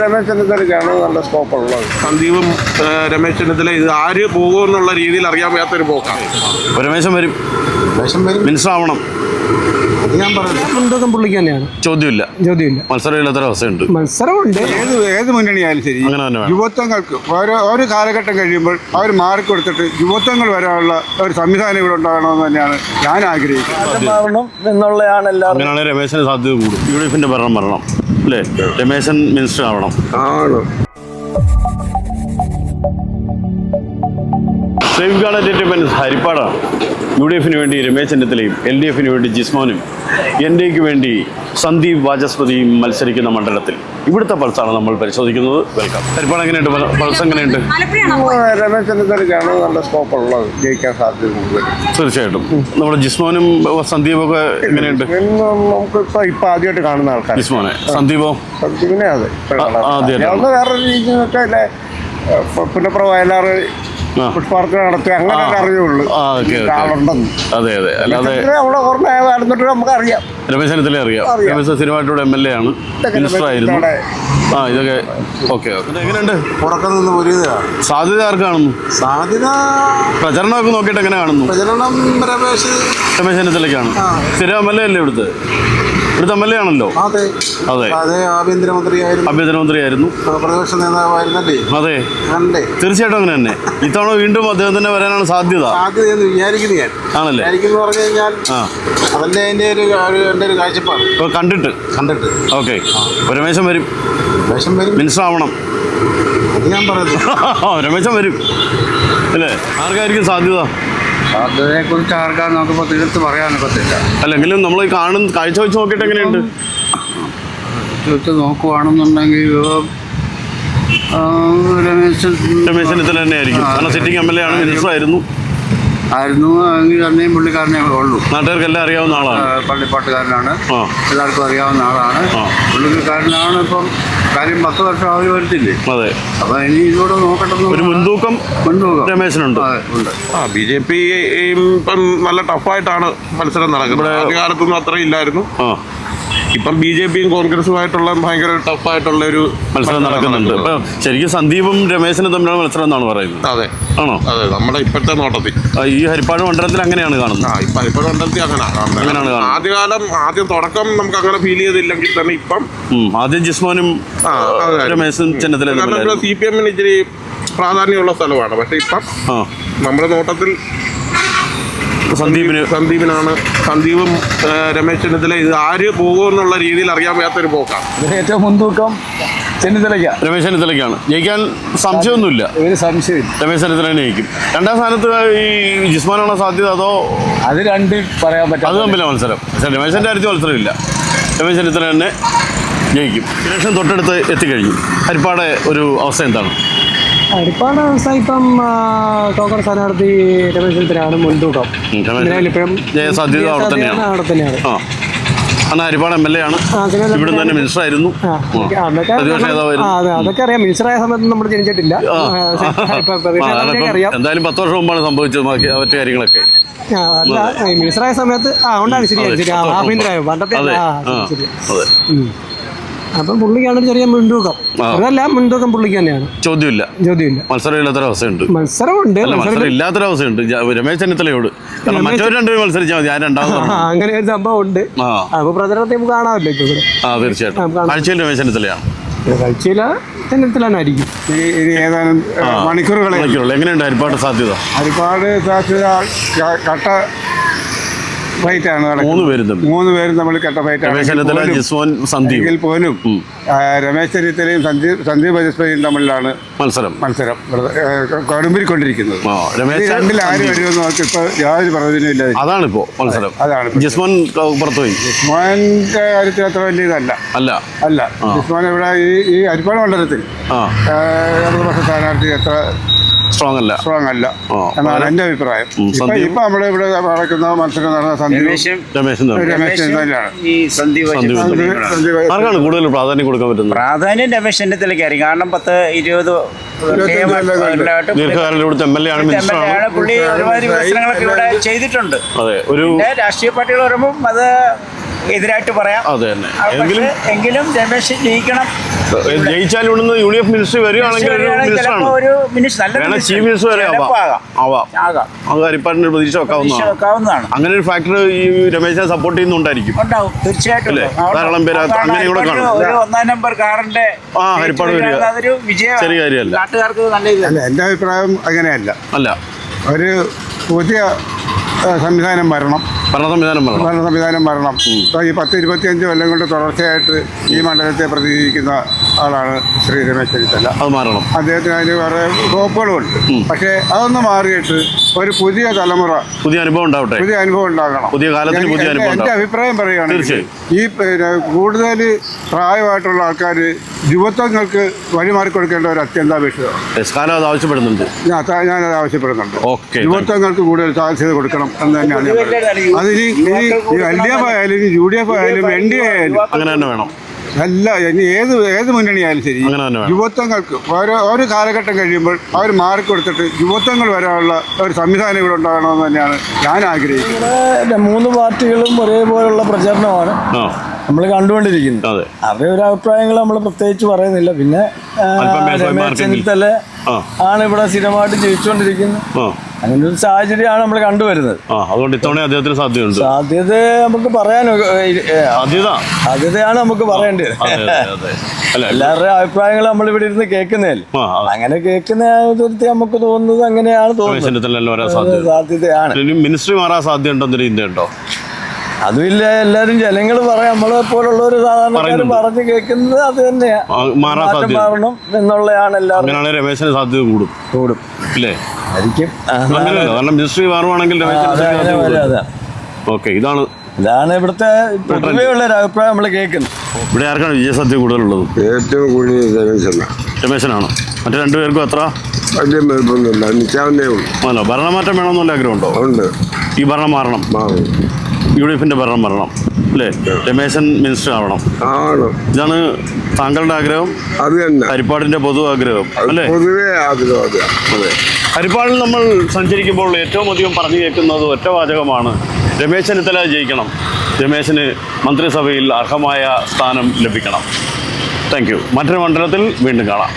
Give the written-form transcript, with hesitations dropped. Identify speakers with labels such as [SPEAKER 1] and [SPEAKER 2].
[SPEAKER 1] രമേശ് ചെന്നിത്തലയ്ക്കാണ് നല്ല സ്കോപ്പ് ഉള്ളത്.
[SPEAKER 2] സന്ദീപും രമേശ് ചെന്നിത്തല ഇത് ആര് പോകുമെന്നുള്ള രീതിയിൽ അറിയാൻ വയ്യാത്തൊരു പോക്കാണ്.
[SPEAKER 3] രമേശൻ വരും, മിനിസ്റ്റർ ആവണം.
[SPEAKER 1] ഞാൻ പറയുന്നത്
[SPEAKER 4] മുൻതൂക്കം പുള്ളിക്ക് തന്നെയാണ്, ചോദ്യമില്ല.
[SPEAKER 3] മത്സരമില്ലാത്തൊരു അവസ്ഥയുണ്ട്.
[SPEAKER 4] മത്സരമുണ്ട്.
[SPEAKER 1] ഏത് മുന്നണിയായാലും ശരി,
[SPEAKER 3] അങ്ങനെ തന്നെ
[SPEAKER 1] യുവത്വങ്ങൾക്ക് ഒരു കാലഘട്ടം കഴിയുമ്പോൾ അവർ മാറിക്കൊടുത്തിട്ട് യുവത്വങ്ങൾ വരാനുള്ള ഒരു സംവിധാനം ഇവിടെ ഉണ്ടാകണമെന്ന് തന്നെയാണ് ഞാൻ ആഗ്രഹിക്കുന്നത്
[SPEAKER 4] എന്നുള്ളതാണ് എല്ലാവരും.
[SPEAKER 3] അങ്ങനെയാണെങ്കിൽ രമേശന് സാധ്യത കൂടും. UDFിന്റെ ഭരണം വരണം അല്ലേ? രമേശൻ മിനിസ്റ്റർ ആവണം. സേഫ് ഗാർഡ് എൻ്റർടൈൻമെൻറ്റ് ഹരിപ്പാടാണ്. UDFിന് വേണ്ടി രമേശ് ചെന്നിത്തലയും LDFിന് വേണ്ടി ജിസ്മോനും NDAക്ക് വേണ്ടി സന്ദീപ് വാചസ്പതിയും മത്സരിക്കുന്ന മണ്ഡലത്തിൽ ഇവിടുത്തെ പൾസാണ് നമ്മൾ പരിശോധിക്കുന്നത്. വെൽക്കം. ഹരിപ്പാട് എങ്ങനെയുണ്ട്? പൾസ് എങ്ങനെയുണ്ട്?
[SPEAKER 1] രമേശ് ചെന്നിത്തലയ്ക്കാണ് നല്ല സ്കോപ്പ് ഉള്ളത്, ജയിക്കാൻ സാധ്യത കൂടുതൽ.
[SPEAKER 3] തീർച്ചയായിട്ടും. നമ്മുടെ ജിസ്മോനും സന്ദീപൊക്കെ എങ്ങനെയുണ്ട്?
[SPEAKER 1] നമുക്ക് ഇപ്പൊ ആദ്യമായിട്ട് കാണുന്ന ആൾക്കാർ.
[SPEAKER 3] ജിസ്മോനെ. സന്ദീപോ?
[SPEAKER 1] സന്ദീപിനെ അതെ
[SPEAKER 3] ആദ്യമായിട്ട്
[SPEAKER 1] വേറൊരു രീതിയൊക്കെ അല്ലേ, പുന്നപ്ര വയലാറ് പുഷ്പാർച്ച നടത്തി അങ്ങനെ അറിയുള്ളൂ ആളുണ്ടെന്ന്.
[SPEAKER 3] അതെ അതെ. അല്ലാതെ
[SPEAKER 1] അവിടെ ഓർമ്മ നടന്നിട്ട് നമുക്കറിയാം.
[SPEAKER 3] രമേശ് ചെന്നിത്തല അറിയാം. രമേശ് സ്ഥിരമായിട്ടൂടെ MLA ആണ്, മിനിസ്റ്റർ ആയിരുന്നു. ഇതൊക്കെ ഓക്കെ. എങ്ങനെയുണ്ട്?
[SPEAKER 1] പുറത്തു നിന്ന് ഒരു
[SPEAKER 3] സാധ്യത ആർക്ക് കാണുന്നു?
[SPEAKER 1] സാധ്യത
[SPEAKER 3] പ്രചരണമൊക്കെ നോക്കിയിട്ട് എങ്ങനെ കാണുന്നു?
[SPEAKER 1] പ്രചരണം രമേശ്
[SPEAKER 3] ചെന്നിത്തലയ്ക്കാണ്. സ്ഥിരം MLA അല്ലേ ഇവിടുത്തെ MLA ആണല്ലോ.
[SPEAKER 1] അതെ
[SPEAKER 3] അതെ.
[SPEAKER 1] ആഭ്യന്തരമന്ത്രിയായിരുന്നു, പ്രതിപക്ഷ നേതാവായിരുന്നല്ലേ.
[SPEAKER 3] അതെ, തീർച്ചയായിട്ടും അങ്ങനെ തന്നെ. ഇത്തവണ വീണ്ടും അദ്ദേഹം തന്നെ വരാനാണ് സാധ്യത
[SPEAKER 1] വിചാരിക്കുന്നു ഞാൻ.
[SPEAKER 3] ആണല്ലേ?
[SPEAKER 1] പറഞ്ഞു കഴിഞ്ഞാൽ അതല്ലേ എൻ്റെ ഒരു കാഴ്ചപ്പാട്.
[SPEAKER 3] കണ്ടിട്ട് ഓക്കെ. രമേശൻ വരും, മിനിസ്റ്റർ ആവണം.
[SPEAKER 1] ഞാൻ പറയുന്നത്
[SPEAKER 3] രമേശൻ വരും അല്ലേ? ആർക്കായിരിക്കും സാധ്യത?
[SPEAKER 1] സാധ്യതയെക്കുറിച്ച് ആർക്കാണ് നമുക്കിപ്പോൾ തീർത്ത് പറയാനൊക്കത്തില്ല.
[SPEAKER 3] അല്ലെങ്കിലും നമ്മൾ കാഴ്ച വെച്ച് നോക്കിയിട്ട് എങ്ങനെയുണ്ട്?
[SPEAKER 1] വെച്ച് നോക്കുവാണെന്നുണ്ടെങ്കിൽ
[SPEAKER 3] രമേശ് ചെന്നിത്തല തന്നെ ആയിരിക്കും. കാരണം സിറ്റിംഗ് MLA ആണ്, മിനിസ്റ്റർ ആയിരുന്നു
[SPEAKER 1] എങ്കിൽ തന്നെയും പുള്ളിക്കാരനെ ഉള്ളൂ.
[SPEAKER 3] നാട്ടുകാർക്കെല്ലാം അറിയാവുന്ന ആളാണ്,
[SPEAKER 1] പള്ളിപ്പാട്ടുകാരനാണ്, എല്ലാവർക്കും അറിയാവുന്ന ആളാണ്. പുള്ളിക്കാരനാണ്. ഇപ്പം കാര്യം 10 വർഷം അവർ വരുത്തില്ലേ.
[SPEAKER 3] അതെ.
[SPEAKER 1] അപ്പൊ ഇനി ഇതോടെ നോക്കട്ടെ.
[SPEAKER 3] ഒരു മുൻതൂക്കം രമേശനുണ്ട്.
[SPEAKER 2] BJP ഇപ്പം നല്ല ടഫായിട്ടാണ് മത്സരം നടക്കുന്നത്. ആദ്യകാലത്തൊന്നും അത്ര ഇല്ലായിരുന്നു. ഇപ്പം BJPയും കോൺഗ്രസുമായിട്ടുള്ള ഭയങ്കര ടഫായിട്ടുള്ള ഒരു
[SPEAKER 3] മത്സരം നടക്കുന്നുണ്ട്. ഇപ്പൊ ശരിക്കും സന്ദീപും രമേശനും തമ്മിലുള്ള മത്സരം എന്നാണ് പറയുന്നത്.
[SPEAKER 2] അതെ
[SPEAKER 3] ആണോ?
[SPEAKER 2] അതെ, നമ്മുടെ ഇപ്പോഴത്തെ നോട്ടത്തിൽ
[SPEAKER 3] ഈ ഹരിപ്പാട് മണ്ഡലത്തിൽ അങ്ങനെയാണ് കാണുന്നത്.
[SPEAKER 2] ഹരിപ്പാട് മണ്ഡലത്തിൽ അങ്ങനെയാണ് ആദ്യം തുടക്കം നമുക്ക് അങ്ങനെ ഫീൽ ചെയ്തില്ലെങ്കിൽ തന്നെ ഇപ്പം
[SPEAKER 3] ആദ്യം ജിസ്മോനും രമേശും ചെന്നിത്തല
[SPEAKER 2] CPM-ന് ഇച്ചിരി പ്രാധാന്യമുള്ള സ്ഥലമാണ്. പക്ഷെ ഇപ്പം നമ്മുടെ നോട്ടത്തിൽ സന്ദീപിനാണ്. സന്ദീപും രമേശ് ചെന്നിത്തല ഇത് ആര് പോകുമെന്നുള്ള രീതിയിൽ അറിയാൻ വയ്യാത്തൊരു പോക്കാണ്.
[SPEAKER 4] ഏറ്റവും മുൻതൂക്കം
[SPEAKER 3] രമേശ് ചെന്നിത്തലയ്ക്കാണ്. ജയിക്കാൻ സംശയമൊന്നുമില്ല. രമേശ് ചെന്നിത്തല ജയിക്കും. രണ്ടാം സ്ഥാനത്ത് ഈ ജിസ്മാനാണോ സാധ്യത, അതോ
[SPEAKER 4] അത് രണ്ടും പറയാൻ പറ്റും?
[SPEAKER 3] അത് തമ്മിലാണ് മത്സരം. പക്ഷേ രമേശൻ്റെ കാര്യത്തിൽ മത്സരമില്ല. രമേശ് ചെന്നിത്തല തന്നെ ജയിക്കും. ഇലക്ഷൻ തൊട്ടടുത്ത് എത്തിക്കഴിഞ്ഞു. ഹരിപ്പാട് ഒരു അവസ്ഥ എന്താണ്?
[SPEAKER 4] ഹരിപ്പാട് അവസ്ഥ ഇപ്പം കോൺഗ്രസ് സ്ഥാനാർത്ഥി രമേശ് ചെന്നിത്തലയാണ് മുൻതൂക്കം.
[SPEAKER 3] ജയസാധ്യത അവിടെ തന്നെയാണ്. ഹരിപ്പാട് MLA ആണ്, ഇവിടെ തന്നെ മിനിസ്റ്റർ ആയിരുന്നു, പ്രതിപക്ഷ നേതാവായിരുന്നു.
[SPEAKER 4] അതൊക്കെ അറിയാം. മിനിസ്റ്ററായ സമയത്ത് നമ്മൾ ജനിച്ചിട്ടില്ല.
[SPEAKER 3] എന്തായാലും 10 വർഷം മുമ്പാണ് സംഭവിച്ചത് മറ്റു കാര്യങ്ങളൊക്കെ.
[SPEAKER 4] മിനിസ്റ്ററായ സമയത്ത് ഉണ്ടാണ്. ശരി, ആഭ്യന്തരമായ പണ്ടത്തെ. അപ്പം പുള്ളിക്കാണ് ചെറിയ മുൻതൂക്കം. അതല്ല, മുൻതൂക്കം പുള്ളിക്ക് തന്നെയാണ്.
[SPEAKER 3] ചോദ്യമില്ല. മത്സരമില്ലാത്തൊരവസ്ഥയുണ്ട്.
[SPEAKER 4] മത്സരമുണ്ട്.
[SPEAKER 3] മത്സരമില്ലാത്തൊരവസ്ഥയുണ്ട് രമേശ് ചെന്നിത്തലയോട്. കാരണം മറ്റൊരു രണ്ടുപേരും മത്സരിച്ചാൽ മതി. ഞാൻ രണ്ടാമത്
[SPEAKER 4] അങ്ങനെ ഒരു സംഭവം ഉണ്ട്. അപ്പൊ പ്രചരണത്തെ നമുക്ക് കാണാമല്ലോ ഇപ്പൊ ഇവിടെ.
[SPEAKER 3] തീർച്ചയായിട്ടും. കാഴ്ചയിൽ രമേശ് ചെന്നിത്തലയാണ്.
[SPEAKER 4] കാഴ്ചയില ചെന്നിത്തല തന്നെയായിരിക്കും.
[SPEAKER 1] ഏതാനും മണിക്കൂറുകൾ
[SPEAKER 3] എങ്ങനെയുണ്ട് ഹരിപ്പാട് സാധ്യത?
[SPEAKER 1] ഹരിപ്പാട് സാധ്യത കട്ട ഫൈറ്റാണ്.
[SPEAKER 3] 3 പേരും
[SPEAKER 1] നമ്മൾ കട്ട ഫൈറ്റാണ്.
[SPEAKER 3] രമേശ് ചെന്നിത്തല, ജിസ്മോൻ, സന്ദീപ്
[SPEAKER 1] പോലും രമേശ് ചെന്നിത്തലയും സന്ദീപ് വാചസ്പതിയും തമ്മിലാണ് മത്സരം കൊടുമ്പിരിക്കൊണ്ടിരിക്കുന്നത്. രണ്ടിൽ ആര് വരുമെന്ന് നോക്കി ഇപ്പോൾ യാതൊരു പ്രയോജനം ഇല്ല.
[SPEAKER 3] അതാണിപ്പോ മത്സരം. ജിസ്മോൻ പുറത്തുപോയി.
[SPEAKER 1] ജിസ്മോന്റെ കാര്യത്തിൽ അത്ര വലിയ ഇതല്ല. ജിസ്മോൻ ഇവിടെ ഈ ഹരിപ്പാട് മണ്ഡലത്തിൽ ഇടതുപക്ഷ സ്ഥാനാർത്ഥി അത്ര സ്ട്രോങ് അല്ല എന്നാണ് എൻ്റെ അഭിപ്രായം. ഇപ്പൊ നമ്മുടെ ഇവിടെ നടക്കുന്ന മത്സരം നടന്ന
[SPEAKER 3] ആർക്കാണ് കൂടുതൽ പ്രാധാന്യം കൊടുക്കാൻ പറ്റുന്നത്?
[SPEAKER 5] പ്രാധാന്യം രമേശ് ചെന്നിത്തലയ്ക്കായിരിക്കും. കാരണം 10-20
[SPEAKER 3] ദീർഘകാലം ഇവിടുത്തെ MLA ആണ്, മിനിസ്റ്ററാണ്.
[SPEAKER 5] പുള്ളി ഒരുമാതിരി വികസനങ്ങളൊക്കെ ഇവിടെ ചെയ്തിട്ടുണ്ട്.
[SPEAKER 3] അതെ. ഒരു
[SPEAKER 5] രാഷ്ട്രീയ പാർട്ടികൾ വരുമ്പോൾ അത് എതിരായിട്ട് പറയാം.
[SPEAKER 3] അതെ തന്നെ.
[SPEAKER 5] പക്ഷേ എങ്കിലും രമേശ് ജയിക്കണം.
[SPEAKER 3] ജയിച്ചാൽ ഇവിടുന്ന് UDF മിനിസ്റ്റർ വരികയാണെങ്കിൽ ചീഫ് മിനിസ്റ്റർ വരെ ആവാം. അത് ഹരിപ്പാടിന് പ്രതീക്ഷ വെക്കാവുന്നതാണ്. അങ്ങനെ ഒരു ഫാക്ടർ ഈ രമേശിനെ സപ്പോർട്ട് ചെയ്യുന്നുണ്ടായിരിക്കും.
[SPEAKER 5] ഉണ്ടാവും, തീർച്ചയായിട്ടും.
[SPEAKER 3] ധാരാളം പേര് അങ്ങനെ കൂടെ കാണും.
[SPEAKER 5] ഒരു 1-ാം നമ്പർ കാറിന്റെ
[SPEAKER 3] ഹരിപ്പാട് വരിക
[SPEAKER 5] അതൊരു വിജയം,
[SPEAKER 3] ചെറിയ കാര്യമല്ല.
[SPEAKER 5] നാട്ടുകാർക്ക് നല്ല
[SPEAKER 1] എൻ്റെ അഭിപ്രായം അങ്ങനെയല്ല.
[SPEAKER 3] അല്ല,
[SPEAKER 1] ഒരു പുതിയ സംവിധാനം വരണം.
[SPEAKER 3] ഭരണ സംവിധാനം
[SPEAKER 1] വരണം. ഇപ്പോൾ ഈ 10-25 കൊല്ലം കൊണ്ട് തുടർച്ചയായിട്ട് ഈ മണ്ഡലത്തെ പ്രതിനിധീകരിക്കുന്ന ആളാണ് ശ്രീ രമേശ് ചെന്നിത്തല.
[SPEAKER 3] അത് മാറണം.
[SPEAKER 1] അദ്ദേഹത്തിന് അതിന് വേറെ വകുപ്പുകളുമുണ്ട്. പക്ഷേ അതൊന്ന് മാറിയിട്ട് ഒരു പുതിയ തലമുറ
[SPEAKER 3] പുതിയ അനുഭവം
[SPEAKER 1] ഉണ്ടാകണം.
[SPEAKER 3] പുതിയ കാലത്തിന് പുതിയ അനുഭവം.
[SPEAKER 1] എൻ്റെ അഭിപ്രായം പറയുകയാണെങ്കിൽ ഈ കൂടുതൽ പ്രായമായിട്ടുള്ള ആൾക്കാർ യുവത്വങ്ങൾക്ക് വഴിമാറി കൊടുക്കേണ്ട ഒരു അത്യന്താപേക്ഷിതമാണ്.
[SPEAKER 3] ആവശ്യപ്പെടുന്നുണ്ട്.
[SPEAKER 1] ഞാനത് ആവശ്യപ്പെടുന്നുണ്ട്. യുവത്വങ്ങൾക്ക് കൂടുതൽ സാധ്യത കൊടുക്കണം എന്ന് തന്നെയാണ്. അതിന് LDF ആയാലും UDF ആയാലും NDA ആയാലും
[SPEAKER 3] അങ്ങനെ തന്നെ വേണം.
[SPEAKER 1] അല്ല, ഇനി ഏത് മുന്നണിയായാലും ശരി, യുവത്വങ്ങൾക്ക് ഓരോ കാലഘട്ടം കഴിയുമ്പോൾ അവർ മാറിക്കൊടുത്തിട്ട് യുവത്വങ്ങൾ വരാനുള്ള ഒരു സംവിധാനം ഇവിടെ ഉണ്ടാകണമെന്ന് തന്നെയാണ് ഞാൻ ആഗ്രഹിക്കുന്നത്.
[SPEAKER 4] 3 പാർട്ടികളും ഒരേപോലുള്ള പ്രചരണമാണ് നമ്മൾ കണ്ടുകൊണ്ടിരിക്കുന്നത്. അവരുടെ ഒരു അഭിപ്രായങ്ങൾ നമ്മൾ പ്രത്യേകിച്ച് പറയുന്നില്ല. പിന്നെ രമേശ് ചെന്നിത്തല ആണ് ഇവിടെ സ്ഥിരമായിട്ട് ജയിച്ചുകൊണ്ടിരിക്കുന്നത്. അങ്ങനെ ഒരു സാഹചര്യമാണ് നമ്മൾ കണ്ടുവരുന്നത്.
[SPEAKER 3] അതുകൊണ്ട് ഇത്തവണ അദ്ദേഹത്തിന് സാധ്യതയുണ്ട്.
[SPEAKER 4] സാധ്യത നമുക്ക് സാധ്യതയാണ് നമുക്ക് പറയേണ്ടത്. എല്ലാവരുടെയും അഭിപ്രായങ്ങൾ നമ്മൾ ഇവിടെ ഇരുന്ന് കേൾക്കുന്നതല്ലേ. അങ്ങനെ കേൾക്കുന്ന നമുക്ക് തോന്നുന്നത് അങ്ങനെയാണ് തോന്നുന്നത്. സാധ്യതയാണ്.
[SPEAKER 3] മിനിസ്ട്രി മാറാൻ സാധ്യതയുണ്ടോ ചിന്തയുണ്ടോ?
[SPEAKER 4] അതുമില്ല, എല്ലാരും ജനങ്ങൾ പറയാം. നമ്മളെ പോലുള്ള ഒരു സാധാരണക്കാർ പറഞ്ഞു കേൾക്കുന്നത് അത് തന്നെയാ, മാറണം എന്നുള്ളതാണ് എല്ലാവരും.
[SPEAKER 3] രമേശന് സാധ്യത കൂടും അല്ലേ?
[SPEAKER 4] ആയിരിക്കും.
[SPEAKER 3] കാരണം മിനിസ്ട്രി മാറുവാണെങ്കിൽ
[SPEAKER 4] ഇതാണ് ഇവിടുത്തെ പൊതുവെയുള്ള ഒരു അഭിപ്രായം നമ്മൾ കേൾക്കുന്നത്.
[SPEAKER 3] ഇവിടെ ആർക്കാണ് വിജയസാധ്യത കൂടുതലുള്ളത്?
[SPEAKER 6] ഏറ്റവും കൂടുതൽ
[SPEAKER 3] രമേശനാണ്. മറ്റു രണ്ടുപേർക്കും എത്ര
[SPEAKER 6] വലിയ നിർബന്ധമില്ല, നിൽക്കാവുന്നേ ഉള്ളൂ.
[SPEAKER 3] ഭരണമാറ്റം വേണമെന്നുള്ള ആഗ്രഹമുണ്ടോ?
[SPEAKER 6] ഉണ്ട്.
[SPEAKER 3] ഈ ഭരണം മാറണം, UDFന്റെ ഭരണം വരണം അല്ലേ? രമേശൻ മിനിസ്റ്റർ ആവണം. ഇതാണ് താങ്കളുടെ ആഗ്രഹം?
[SPEAKER 6] അത് തന്നെ
[SPEAKER 3] ഹരിപ്പാടിന്റെ പൊതു ആഗ്രഹം അല്ലേ?
[SPEAKER 6] പൊതുവേ ആഗ്രഹം.
[SPEAKER 3] അതെ. ഹരിപ്പാടിൽ നമ്മൾ സഞ്ചരിക്കുമ്പോൾ ഏറ്റവും അധികം പറഞ്ഞു കേൾക്കുന്നത് ഒറ്റ വാചകമാണ്: രമേശ് ചെന്നിത്തല ജയിക്കണം, രമേശന് മന്ത്രിസഭയിൽ അർഹമായ സ്ഥാനം ലഭിക്കണം. Thank you. മറ്റൊരു മണ്ഡലത്തിൽ വീണ്ടും കാണാം.